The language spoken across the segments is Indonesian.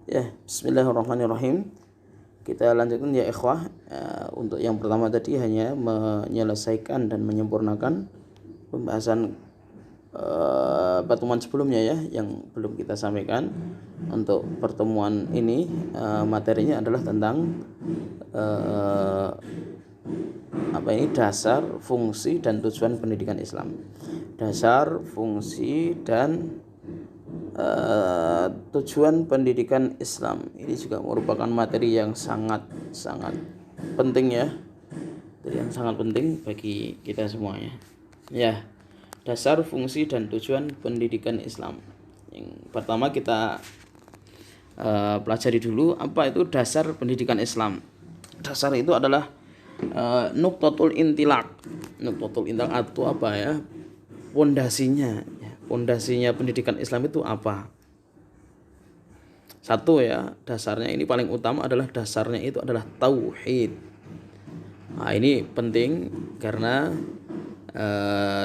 Ya, bismillahirrahmanirrahim. Kita lanjutkan ya ikhwah. Untuk yang pertama tadi hanya menyelesaikan dan menyempurnakan pembahasan pertemuan sebelumnya ya, yang belum kita sampaikan. Untuk pertemuan ini materinya adalah tentang dasar, fungsi dan tujuan pendidikan Islam. Dasar, fungsi dan tujuan pendidikan Islam ini juga merupakan materi yang sangat penting ya, yang sangat penting bagi kita semuanya. Ya, dasar, fungsi dan tujuan pendidikan Islam. Yang pertama kita pelajari dulu apa itu dasar pendidikan Islam. Dasar itu adalah nuqtatul intilaq. Nuqtatul intilaq itu apa ya? Pondasinya. Pondasinya pendidikan Islam itu apa? Satu ya, dasarnya ini paling utama adalah dasarnya itu adalah tauhid. Nah, ini penting karena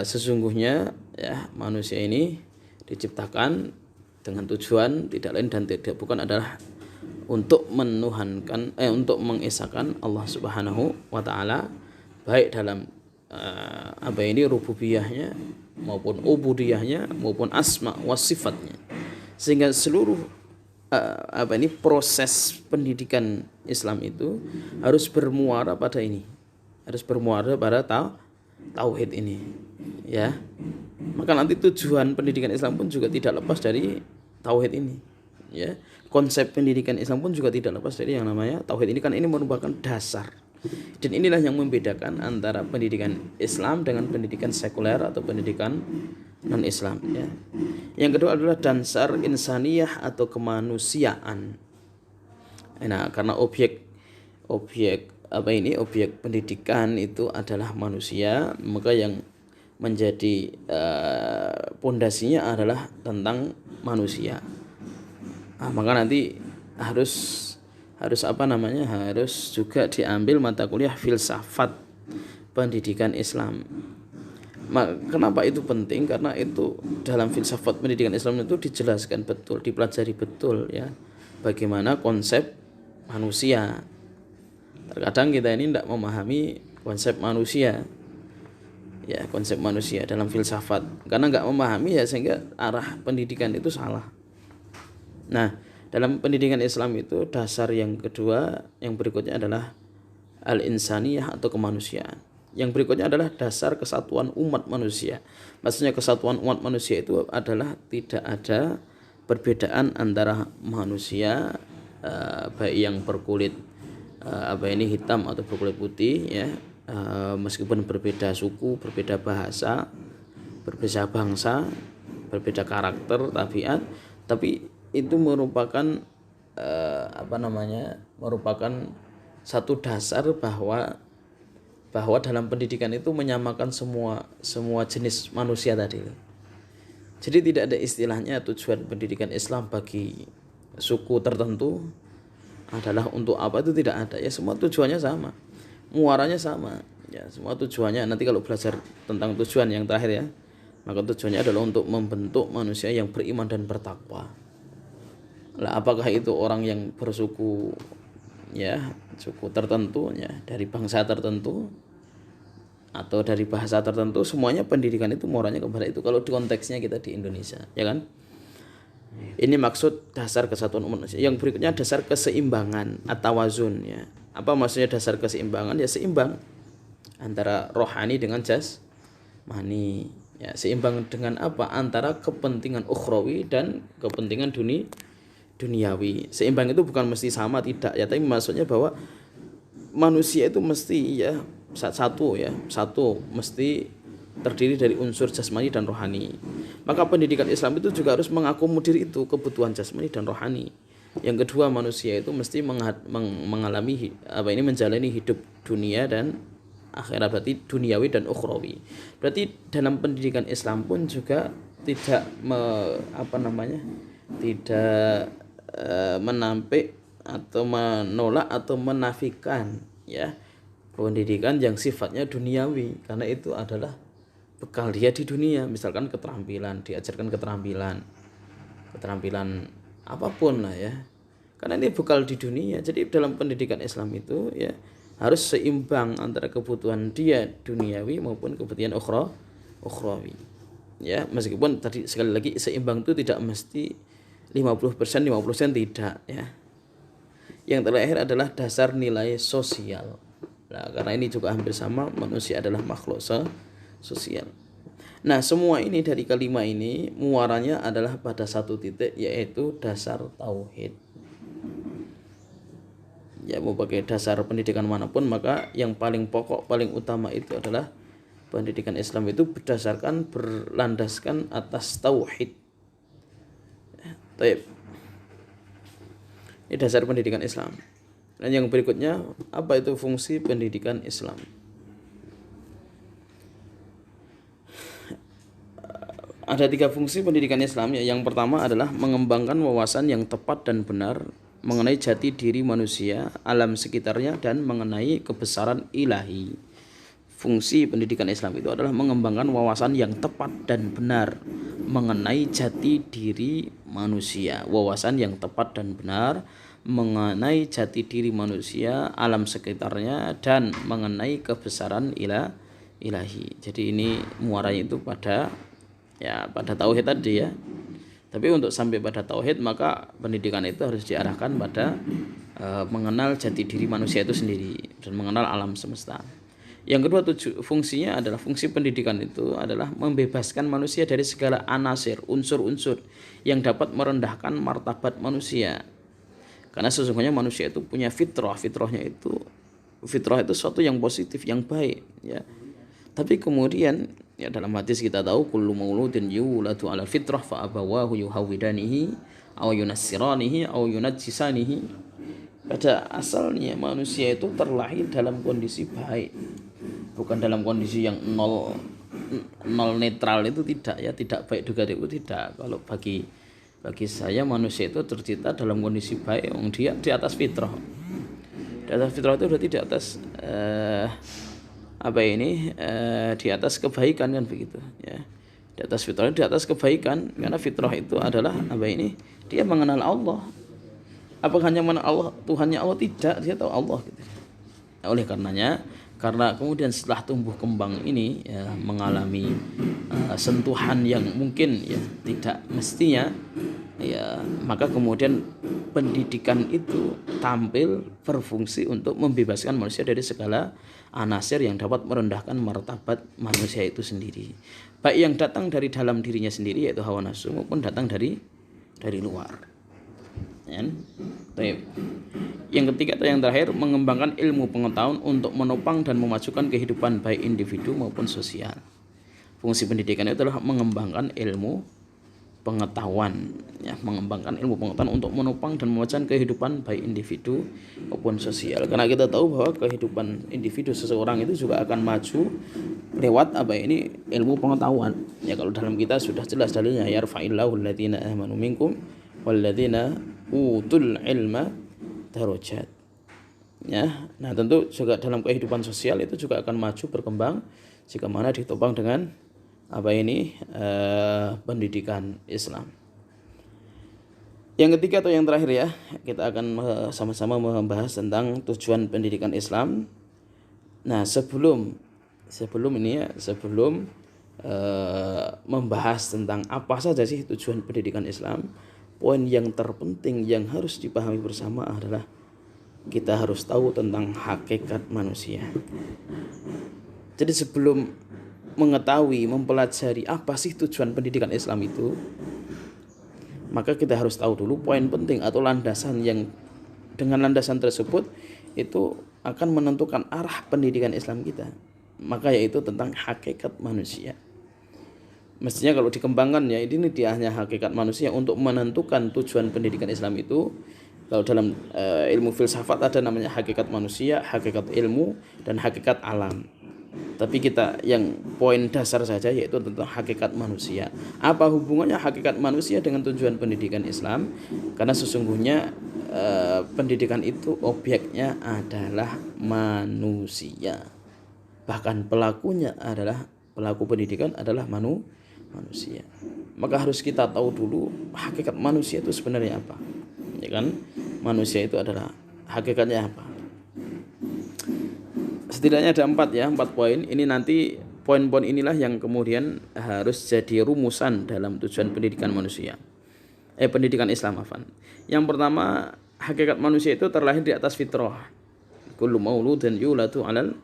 sesungguhnya ya manusia ini diciptakan dengan tujuan tidak lain dan tidak bukan adalah untuk untuk mengesahkan Allah Subhanahu wa taala baik dalam rububiyahnya maupun ubudiyahnya maupun asma wa sifatnya, sehingga seluruh proses pendidikan Islam itu harus bermuara pada ini, harus bermuara pada tauhid ini ya. Maka nanti tujuan pendidikan Islam pun juga tidak lepas dari tauhid ini ya. Konsep pendidikan Islam pun juga tidak lepas dari yang namanya tauhid ini, kan ini merupakan dasar. Dan inilah yang membedakan antara pendidikan Islam dengan pendidikan sekuler atau pendidikan non-Islam ya. Yang kedua adalah dasar insaniyah atau kemanusiaan. Nah, karena objek pendidikan itu adalah manusia, maka yang menjadi pondasinya adalah tentang manusia. Maka nanti harus juga diambil mata kuliah filsafat pendidikan Islam. Kenapa itu penting? Karena itu dalam filsafat pendidikan Islam itu dijelaskan betul, dipelajari betul ya, bagaimana konsep manusia. Terkadang kita ini tidak memahami konsep manusia ya, konsep manusia dalam filsafat, karena nggak memahami ya, sehingga arah pendidikan itu salah. Nah, dalam pendidikan Islam itu dasar yang kedua, yang berikutnya adalah al-insaniyah atau kemanusiaan. Yang berikutnya adalah dasar kesatuan umat manusia. Maksudnya kesatuan umat manusia itu adalah tidak ada perbedaan antara manusia baik yang berkulit hitam atau berkulit putih ya, meskipun berbeda suku, berbeda bahasa, berbeda bangsa, berbeda karakter, tabiat, tapi itu merupakan merupakan satu dasar bahwa dalam pendidikan itu menyamakan semua jenis manusia tadi. Jadi tidak ada istilahnya tujuan pendidikan Islam bagi suku tertentu adalah untuk apa, itu tidak ada ya. Semua tujuannya sama, muaranya sama ya, semua tujuannya. Nanti kalau belajar tentang tujuan yang terakhir ya, maka tujuannya adalah untuk membentuk manusia yang beriman dan bertakwa. Lah, apakah itu orang yang bersuku ya, suku tertentu ya, dari bangsa tertentu atau dari bahasa tertentu, semuanya pendidikan itu muaranya kepada itu. Kalau di konteksnya kita di Indonesia ya kan. Ini maksud dasar kesatuan umat manusia. Yang berikutnya dasar keseimbangan atau wazun ya. Apa maksudnya dasar keseimbangan? Ya seimbang antara rohani dengan jasmani ya. Seimbang dengan apa? Antara kepentingan ukhrawi dan kepentingan duniawi. Seimbang itu bukan mesti sama, tidak ya, tapi maksudnya bahwa manusia itu mesti ya satu mesti terdiri dari unsur jasmani dan rohani. Maka pendidikan Islam itu juga harus mengakomodir itu, kebutuhan jasmani dan rohani. Yang kedua, manusia itu mesti mengalami menjalani hidup dunia dan akhirat, berarti duniawi dan ukhrawi. Berarti dalam pendidikan Islam pun juga tidak menampik atau menolak atau menafikan ya pendidikan yang sifatnya duniawi, karena itu adalah bekal dia di dunia. Misalkan keterampilan, diajarkan keterampilan apapun lah ya, Karena ini bekal di dunia. Jadi dalam pendidikan Islam itu ya harus seimbang antara kebutuhan dia duniawi maupun kebutuhan ukhrawi. Ya, meskipun tadi sekali lagi seimbang itu tidak mesti 50%, 50% tidak ya. Yang terakhir adalah dasar nilai sosial. Nah, karena ini juga hampir sama, manusia adalah makhluk sosial. Nah, semua ini dari kelima ini muaranya adalah pada satu titik, yaitu dasar tauhid. Ya, mau pakai dasar pendidikan manapun, maka yang paling pokok, paling utama itu adalah pendidikan Islam itu berlandaskan atas tauhid. Baik. Ini dasar pendidikan Islam. Dan yang berikutnya, apa itu fungsi pendidikan Islam? Ada 3 fungsi pendidikan Islam. Yang pertama adalah mengembangkan wawasan yang tepat dan benar mengenai jati diri manusia, alam sekitarnya, dan mengenai kebesaran ilahi. Fungsi pendidikan Islam itu adalah mengembangkan wawasan yang tepat dan benar mengenai jati diri manusia, wawasan yang tepat dan benar mengenai jati diri manusia, alam sekitarnya, dan mengenai kebesaran ilahi. Jadi ini muaranya itu pada tauhid tadi ya. Tapi untuk sampai pada tauhid, maka pendidikan itu harus diarahkan pada mengenal jati diri manusia itu sendiri dan mengenal alam semesta. Yang kedua, fungsinya adalah fungsi pendidikan itu adalah membebaskan manusia dari segala anasir, unsur-unsur yang dapat merendahkan martabat manusia. Karena sesungguhnya manusia itu punya fitrah, fitrah itu suatu yang positif, yang baik ya. Tapi kemudian ya dalam hadis kita tahu kullu mauludin yuladu ala fitrah fa abawahu yuhawidanihi aw yunassiranihi aw yunajjisanihi. Pada asalnya manusia itu terlahir dalam kondisi baik, bukan dalam kondisi yang nol netral itu tidak ya, tidak baik juga itu tidak. Kalau bagi saya manusia itu tercipta dalam kondisi baik, dia di atas fitrah. Di atas fitrah itu berarti di atas di atas kebaikan kan begitu ya. Di atas fitrah, di atas kebaikan, karena fitrah itu adalah dia mengenal Allah. Apakah hanya mengenal Allah, Tuhannya Allah? Tidak, dia tahu Allah gitu. Oleh karenanya, karena kemudian setelah tumbuh kembang ini ya, mengalami sentuhan yang mungkin ya tidak mestinya ya, maka kemudian pendidikan itu tampil berfungsi untuk membebaskan manusia dari segala anasir yang dapat merendahkan martabat manusia itu sendiri, baik yang datang dari dalam dirinya sendiri yaitu hawa nafsu maupun datang dari luar. Yang ketiga atau yang terakhir, mengembangkan ilmu pengetahuan untuk menopang dan memajukan kehidupan baik individu maupun sosial. Fungsi pendidikan itu adalah mengembangkan ilmu pengetahuan ya, mengembangkan ilmu pengetahuan untuk menopang dan memajukan kehidupan baik individu maupun sosial. Karena kita tahu bahwa kehidupan individu seseorang itu juga akan maju lewat ilmu pengetahuan. Ya, kalau dalam kita sudah jelas dalilnya, yarfa'illahu alladziina aamanu minkum walladziina utul ilma darajat. Ya, nah tentu juga dalam kehidupan sosial itu juga akan maju berkembang jika mana ditopang dengan pendidikan Islam. Yang ketiga atau yang terakhir ya, kita akan sama-sama membahas tentang tujuan pendidikan Islam. Nah, sebelum membahas tentang apa saja sih tujuan pendidikan Islam, poin yang terpenting yang harus dipahami bersama adalah kita harus tahu tentang hakikat manusia. Jadi sebelum mengetahui, mempelajari apa sih tujuan pendidikan Islam itu, maka kita harus tahu dulu poin penting atau landasan yang dengan landasan tersebut itu akan menentukan arah pendidikan Islam kita. Maka yaitu tentang hakikat manusia. Mestinya kalau dikembangkan ya, ini dia hanya hakikat manusia untuk menentukan tujuan pendidikan Islam itu. Kalau dalam ilmu filsafat ada namanya hakikat manusia, hakikat ilmu, dan hakikat alam. Tapi kita yang poin dasar saja yaitu tentang hakikat manusia. Apa hubungannya hakikat manusia dengan tujuan pendidikan Islam? Karena sesungguhnya pendidikan itu objeknya adalah manusia. Bahkan pelaku pendidikan adalah manusia. Maka harus kita tahu dulu hakikat manusia itu sebenarnya apa. Ya kan? manusia itu adalah hakikatnya apa. Setidaknya ada 4 poin. Ini nanti poin-poin inilah yang kemudian harus jadi rumusan dalam tujuan pendidikan manusia. Pendidikan Islam afan. Yang pertama, hakikat manusia itu terlahir di atas fitrah. Kullu mauludin yuladu 'alal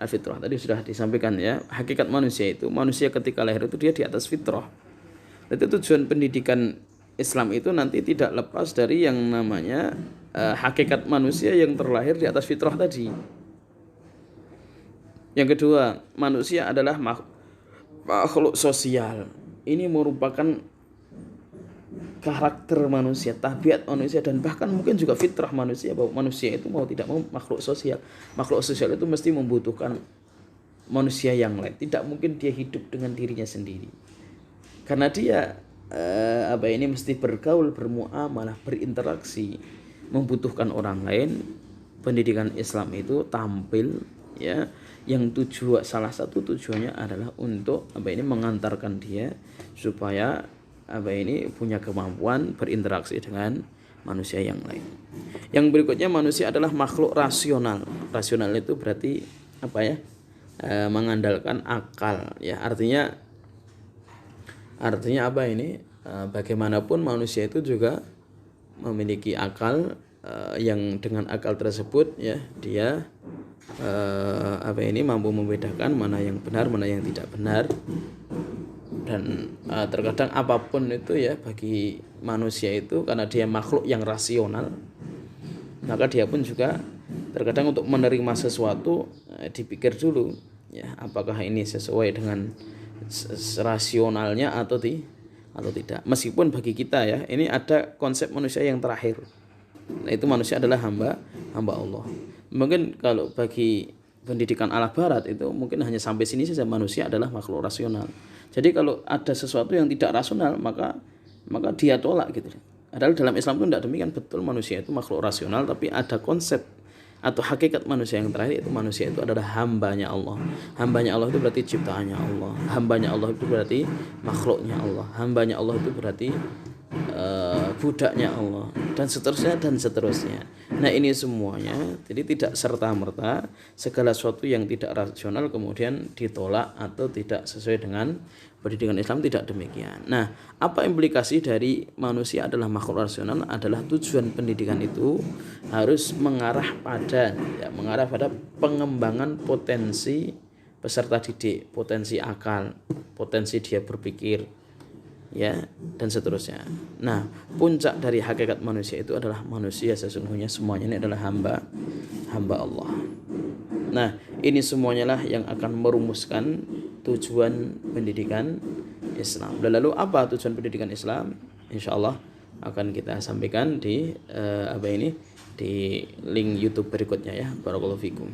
fitrah. Tadi sudah disampaikan ya. Hakikat manusia itu, manusia ketika lahir itu dia di atas fitrah. Jadi tujuan pendidikan Islam itu nanti tidak lepas dari yang namanya hakikat manusia yang terlahir di atas fitrah tadi. Yang kedua, manusia adalah makhluk sosial. Ini merupakan karakter manusia, tabiat manusia, dan bahkan mungkin juga fitrah manusia, bahwa manusia itu mau tidak mau makhluk sosial. Makhluk sosial itu mesti membutuhkan manusia yang lain. Tidak mungkin dia hidup dengan dirinya sendiri. Karena dia mesti bergaul, bermuamalah, berinteraksi, membutuhkan orang lain. Pendidikan Islam itu tampil ya, yang salah satu tujuannya adalah untuk mengantarkan dia supaya punya kemampuan berinteraksi dengan manusia yang lain. Yang berikutnya, manusia adalah makhluk rasional. Rasional itu berarti mengandalkan akal ya. Artinya bagaimanapun manusia itu juga memiliki akal, yang dengan akal tersebut ya dia mampu membedakan mana yang benar, mana yang tidak benar. Dan terkadang apapun itu ya, bagi manusia itu karena dia makhluk yang rasional, maka dia pun juga terkadang untuk menerima sesuatu dipikir dulu ya, apakah ini sesuai dengan rasionalnya atau tidak. Meskipun bagi kita ya, ini ada konsep manusia yang terakhir. Nah, itu manusia adalah hamba Allah. Mungkin kalau bagi pendidikan ala barat itu mungkin hanya sampai sini saja, manusia adalah makhluk rasional. Jadi kalau ada sesuatu yang tidak rasional, maka dia tolak gitu. Padahal dalam Islam itu tidak demikian, betul manusia itu makhluk rasional, tapi ada konsep atau hakikat manusia yang terakhir, itu manusia itu adalah hambanya Allah. Hambanya Allah itu berarti ciptaannya Allah. Hambanya Allah itu berarti makhluknya Allah. Hambanya Allah itu berarti budaknya Allah, dan seterusnya. Nah, ini semuanya jadi tidak serta-merta segala sesuatu yang tidak rasional kemudian ditolak atau tidak sesuai dengan pendidikan Islam, tidak demikian. Nah, apa implikasi dari manusia adalah makhluk rasional adalah tujuan pendidikan itu harus mengarah pada pengembangan potensi peserta didik, potensi akal, potensi dia berpikir ya, dan seterusnya. Nah, puncak dari hakikat manusia itu adalah manusia sesungguhnya semuanya ini adalah hamba Allah. Nah, ini semuanya lah yang akan merumuskan tujuan pendidikan Islam. Dan lalu apa tujuan pendidikan Islam? Insyaallah akan kita sampaikan di di link YouTube berikutnya ya. Barakallahu fikum.